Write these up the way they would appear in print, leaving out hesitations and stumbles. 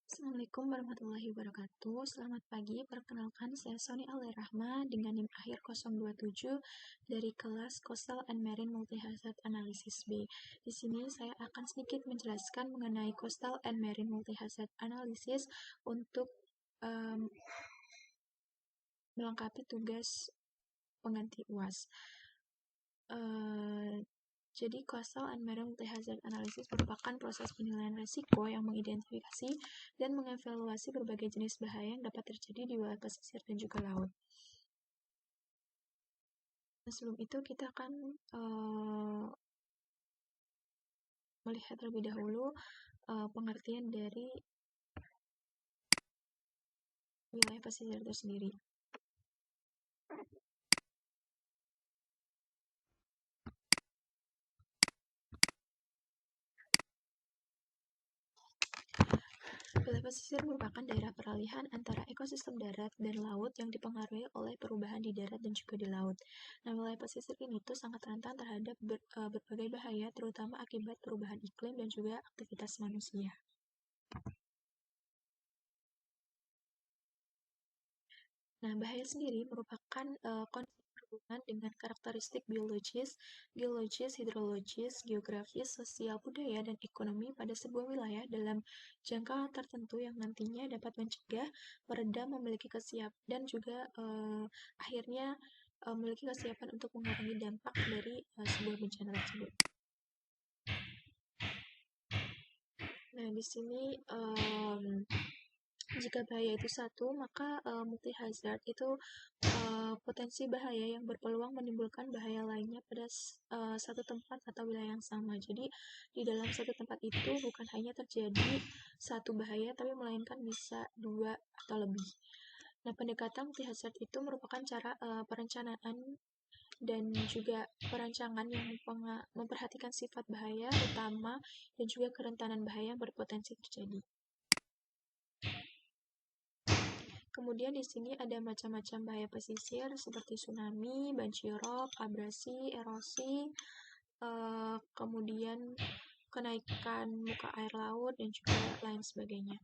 Assalamualaikum warahmatullahi wabarakatuh. Selamat pagi, perkenalkan saya Sony Alairahma dengan NIM akhir 027 dari kelas Coastal and Marine Multi-Hazard Analysis B. Di sini saya akan sedikit menjelaskan mengenai Coastal and Marine Multi-Hazard Analysis untuk melengkapi tugas pengganti UAS. Jadi, Coastal and Marine Multi-Hazard Analysis merupakan proses penilaian risiko yang mengidentifikasi dan mengevaluasi berbagai jenis bahaya yang dapat terjadi di wilayah pesisir dan juga laut. Nah, sebelum itu kita akan melihat terlebih dahulu pengertian dari wilayah pesisir itu sendiri. Wilayah pesisir merupakan daerah peralihan antara ekosistem darat dan laut yang dipengaruhi oleh perubahan di darat dan juga di laut. Nah, wilayah pesisir ini tuh sangat rentan terhadap berbagai bahaya, terutama akibat perubahan iklim dan juga aktivitas manusia. Nah, bahaya sendiri merupakan kondisi berhubungan dengan karakteristik geologis, hidrologis, geografis, sosial, budaya, dan ekonomi pada sebuah wilayah dalam jangka tertentu yang nantinya dapat mencegah, meredam, memiliki kesiapan, dan juga akhirnya memiliki kesiapan untuk mengurangi dampak dari sebuah bencana tersebut. Nah, di sini jika bahaya itu satu, maka multi-hazard itu potensi bahaya yang berpeluang menimbulkan bahaya lainnya pada satu tempat atau wilayah yang sama. Jadi, di dalam satu tempat itu bukan hanya terjadi satu bahaya, tapi melainkan bisa dua atau lebih. Nah, pendekatan multi-hazard itu merupakan cara perencanaan dan juga perancangan yang memperhatikan sifat bahaya utama dan juga kerentanan bahaya yang berpotensi terjadi. Kemudian di sini ada macam-macam bahaya pesisir seperti tsunami, banjirop, abrasi, erosi, kemudian kenaikan muka air laut, dan juga lain sebagainya.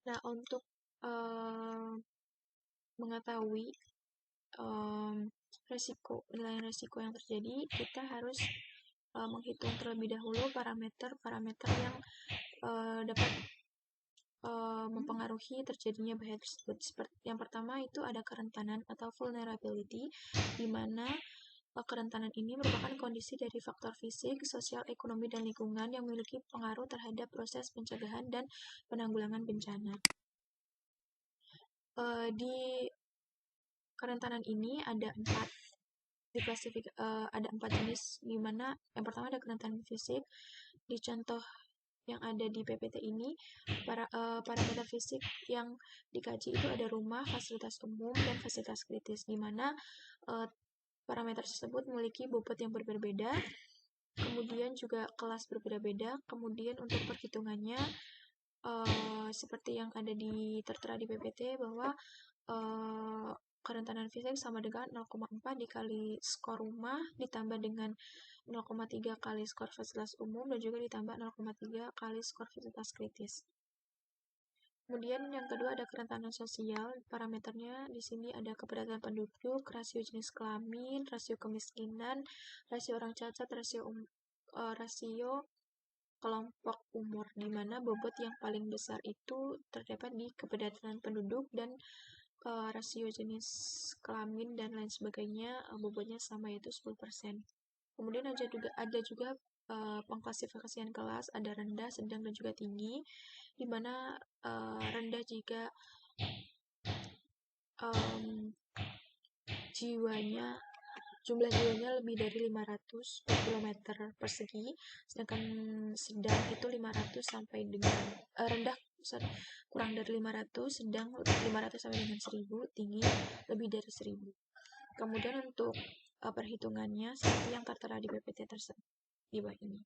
Nah, untuk mengetahui penilaian resiko yang terjadi, kita harus menghitung terlebih dahulu parameter-parameter yang dapat mempengaruhi terjadinya bahaya tersebut. Yang pertama itu ada kerentanan atau vulnerability, di mana kerentanan ini merupakan kondisi dari faktor fisik, sosial, ekonomi, dan lingkungan yang memiliki pengaruh terhadap proses pencegahan dan penanggulangan bencana. Di kerentanan ini ada empat jenis, di mana yang pertama ada kerentanan fisik. Di contoh yang ada di PPT ini, parameter fisik yang dikaji itu ada rumah, fasilitas umum, dan fasilitas kritis, di mana parameter tersebut memiliki bobot yang berbeda-beda, kemudian juga kelas berbeda-beda. Kemudian untuk perhitungannya seperti yang ada tertera di PPT, bahwa kerentanan fisik sama dengan 0,4 dikali skor rumah ditambah dengan 0,3 kali skor fasilitas umum dan juga ditambah 0,3 kali skor fasilitas kritis. Kemudian yang kedua ada kerentanan sosial. Parameternya di sini ada kepadatan penduduk, rasio jenis kelamin, rasio kemiskinan, rasio orang cacat, rasio kelompok umur, di mana bobot yang paling besar itu terdapat di kepadatan penduduk dan rasio jenis kelamin dan lain sebagainya bobotnya sama, yaitu 10%. Kemudian ada juga pengklasifikasian kelas, ada rendah, sedang, dan juga tinggi, di mana rendah jika jumlah jiwanya lebih dari 500 per kilometer persegi, sedangkan sedang itu 500 sampai dengan rendah kurang dari 500, sedang 500 sampai dengan 1000, tinggi lebih dari 1000. Kemudian untuk perhitungannya seperti yang tertera di PPT tersebut di bawah ini.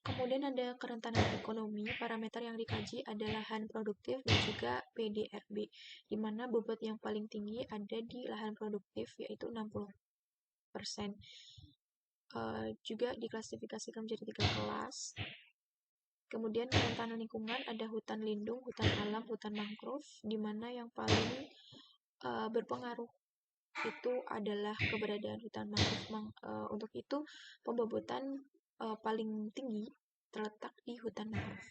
Kemudian ada kerentanan ekonomi. Parameter yang dikaji adalah lahan produktif dan juga PDRB, di mana bobot yang paling tinggi ada di lahan produktif, yaitu 60%. juga diklasifikasikan menjadi 3 kelas. Kemudian kerentanan lingkungan ada hutan lindung, hutan alam, hutan mangrove, di mana yang paling berpengaruh itu adalah keberadaan hutan mangrove. Untuk itu pembobotan paling tinggi terletak di hutan mangrove.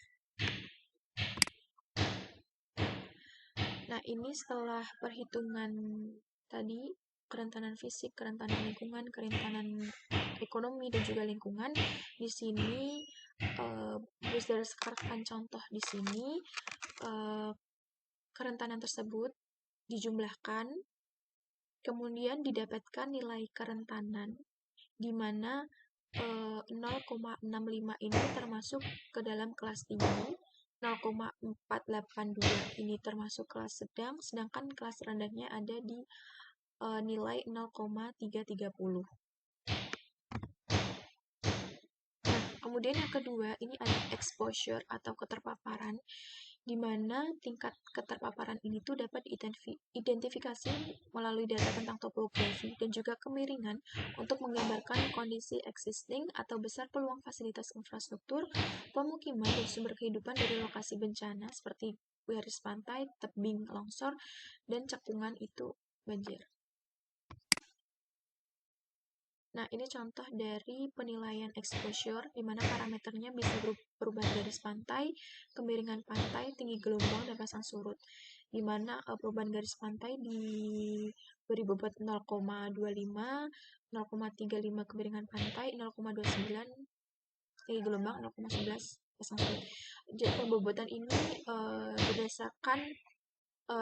Nah, ini setelah perhitungan tadi, kerentanan fisik, kerentanan lingkungan, kerentanan ekonomi, dan juga lingkungan. Di sini berdasarkan contoh di sini, kerentanan tersebut dijumlahkan, kemudian didapatkan nilai kerentanan, di mana 0,65 ini termasuk ke dalam kelas tinggi, 0,482 ini termasuk kelas sedang, sedangkan kelas rendahnya ada di nilai 0,330. Nah, kemudian yang kedua, ini ada exposure atau keterpaparan, di mana tingkat keterpaparan ini tuh dapat diidentifikasi melalui data tentang topografi dan juga kemiringan untuk menggambarkan kondisi existing atau besar peluang fasilitas infrastruktur, pemukiman, dan sumber kehidupan dari lokasi bencana seperti garis pantai, tebing longsor, dan cekungan itu banjir. Nah, ini contoh dari penilaian exposure, di mana parameternya bisa berubah garis pantai, kemiringan pantai, tinggi gelombang, dan pasang surut. Di mana perubahan garis pantai diberi bobot 0,25, 0,35 kemiringan pantai, 0,29 tinggi gelombang, 0,11 pasang surut. Jadi pembobotan ini berdasarkan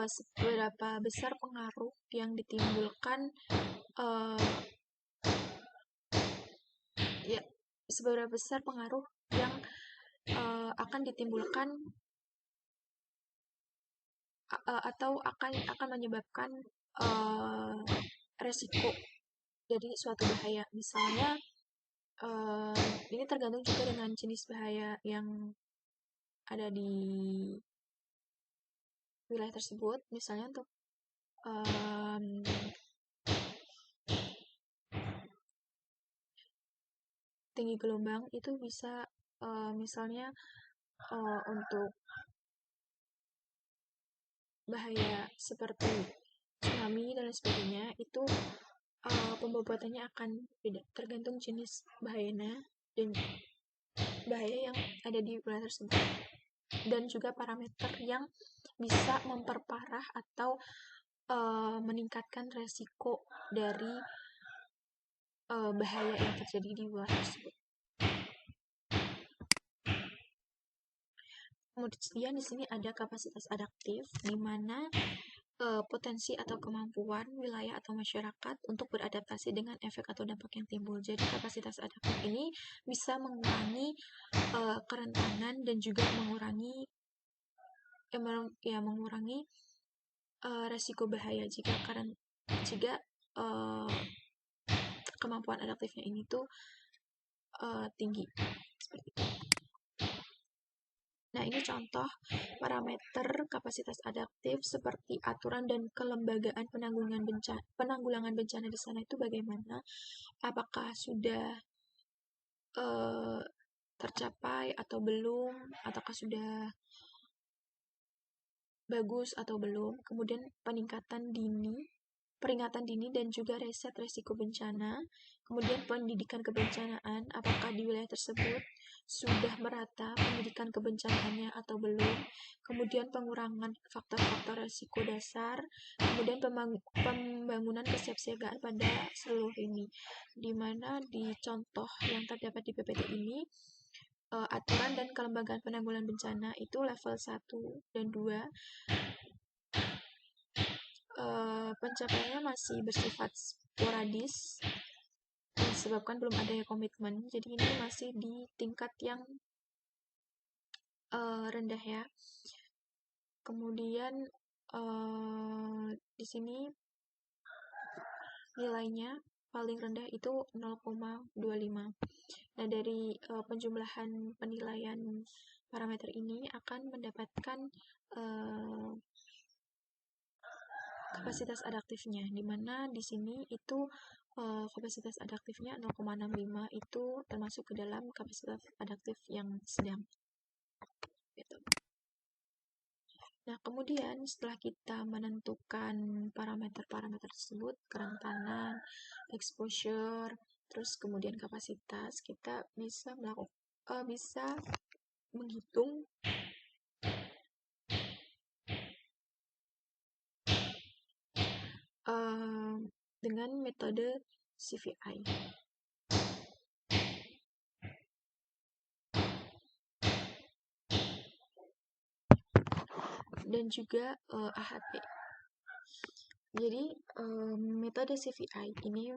seberapa besar pengaruh yang ditimbulkan seberapa besar pengaruh yang akan ditimbulkan atau akan menyebabkan resiko dari suatu bahaya. Misalnya ini tergantung juga dengan jenis bahaya yang ada di wilayah tersebut. Misalnya untuk tinggi gelombang itu bisa misalnya untuk bahaya seperti tsunami dan lain sebagainya, itu pembobotannya akan beda tergantung jenis bahayanya dan bahaya yang ada di wilayah tersebut, dan juga parameter yang bisa memperparah atau meningkatkan resiko dari bahaya yang terjadi di wilayah tersebut. Kemudian di sini ada kapasitas adaptif, di mana potensi atau kemampuan wilayah atau masyarakat untuk beradaptasi dengan efek atau dampak yang timbul. Jadi kapasitas adaptif ini bisa mengurangi kerentanan dan juga mengurangi resiko bahaya jika kemampuan adaptifnya ini tuh tinggi. Seperti itu. Nah, ini contoh parameter kapasitas adaptif seperti aturan dan kelembagaan penanggulangan bencana di sana itu bagaimana? Apakah sudah tercapai atau belum? Ataukah sudah bagus atau belum? Kemudian peringatan dini dan juga riset resiko bencana. Kemudian pendidikan kebencanaan, apakah di wilayah tersebut sudah merata pendidikan kebencanaannya atau belum. Kemudian pengurangan faktor-faktor resiko dasar. Kemudian pembangunan kesiapsiagaan pada seluruh ini. Di mana di contoh yang terdapat di PPT ini, aturan dan kelembagaan penanggulangan bencana itu level 1 dan 2. Pencapaiannya masih bersifat sporadis disebabkan belum adanya komitmen. Jadi ini masih di tingkat yang rendah ya. Kemudian di sini nilainya paling rendah itu 0,25. Nah, dari penjumlahan penilaian parameter ini akan mendapatkan kapasitas adaptifnya, di mana di sini itu kapasitas adaptifnya 0,65 itu termasuk ke dalam kapasitas adaptif yang sedang. Gitu. Nah, kemudian setelah kita menentukan parameter-parameter tersebut, kerentanan, exposure, terus kemudian kapasitas, kita bisa bisa menghitung dengan metode CVI. Dan juga AHP. Jadi metode CVI ini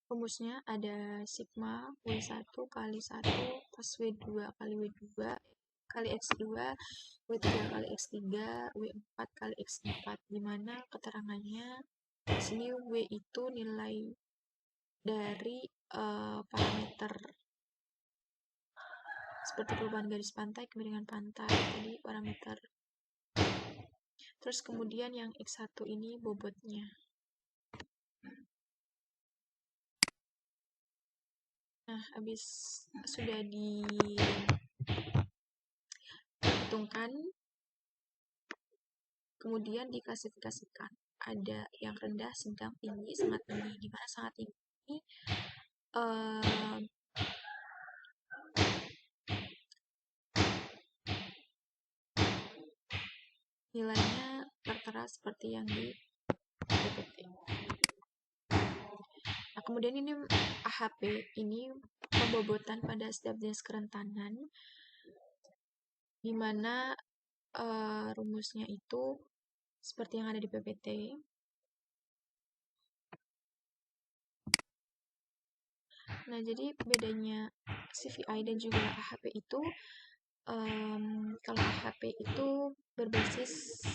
rumusnya ada sigma W1 kali 1 plus W2 kali W2 kali X2, W3 kali X3, W4 kali X4, dimana keterangannya di sini W itu nilai dari parameter seperti perubahan garis pantai, kemiringan pantai, jadi parameter. Terus kemudian yang X1 ini bobotnya. Nah, habis sudah dihitungkan, kemudian diklasifikasikan. Ada yang rendah, sedang, tinggi, sangat tinggi. Di mana sangat tinggi ini nilainya tertera seperti yang di PPT. Nah, kemudian ini AHP, ini pembobotan pada setiap jenis kerentanan, di mana rumusnya itu seperti yang ada di PPT. Nah, jadi bedanya CVI dan juga AHP itu, kalau AHP itu berbasis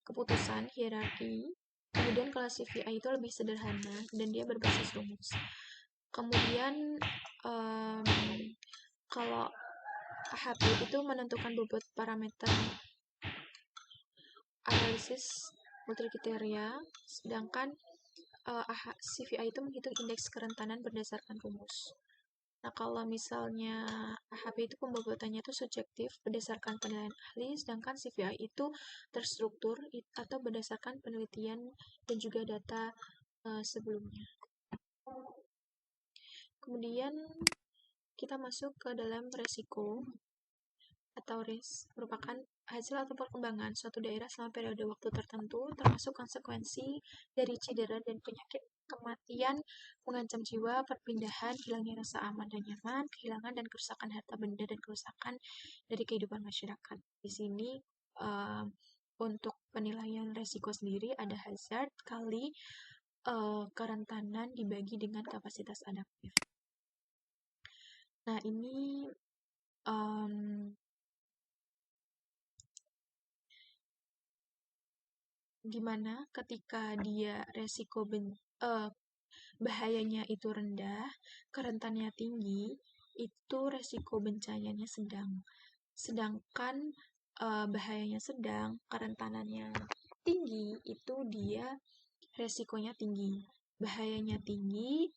keputusan hierarki, kemudian kalau CVI itu lebih sederhana dan dia berbasis rumus. Kemudian kalau AHP itu menentukan bobot parameter analisis multikriteria, sedangkan CVI itu menghitung indeks kerentanan berdasarkan rumus. Nah, kalau misalnya AHP itu pembobotannya itu subjektif berdasarkan penilaian ahli, sedangkan CVI itu terstruktur atau berdasarkan penelitian dan juga data sebelumnya. Kemudian kita masuk ke dalam resiko atau risk, merupakan hasil atau perkembangan suatu daerah selama periode waktu tertentu, termasuk konsekuensi dari cedera dan penyakit, kematian, mengancam jiwa, perpindahan, hilangnya rasa aman dan nyaman, kehilangan dan kerusakan harta benda, dan kerusakan dari kehidupan masyarakat. Di sini untuk penilaian resiko sendiri ada hazard kali kerentanan dibagi dengan kapasitas adaptif. Nah, ini gimana ketika dia resiko bahayanya itu rendah, kerentanannya tinggi, itu resiko bencananya sedang. Sedangkan bahayanya sedang, kerentanannya tinggi, itu dia resikonya tinggi. Bahayanya tinggi,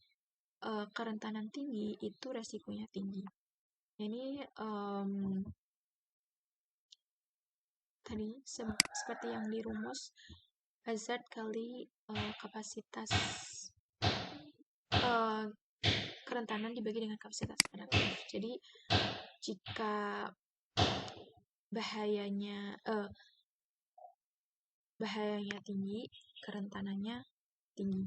kerentanan tinggi, itu resikonya tinggi. Ini tadi seperti yang di rumus, hazard kali kapasitas kerentanan dibagi dengan kapasitas adaptif. Jadi jika bahayanya tinggi, kerentanannya tinggi.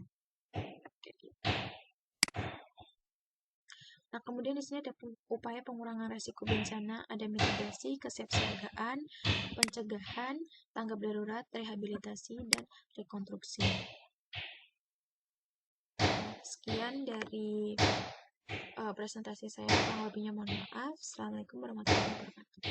Nah, kemudian di sini ada upaya pengurangan resiko bencana, ada mitigasi, kesiapsiagaan, pencegahan, tanggap darurat, rehabilitasi, dan rekonstruksi. Sekian dari presentasi saya, kurang lebihnya mohon maaf. Assalamualaikum warahmatullahi wabarakatuh.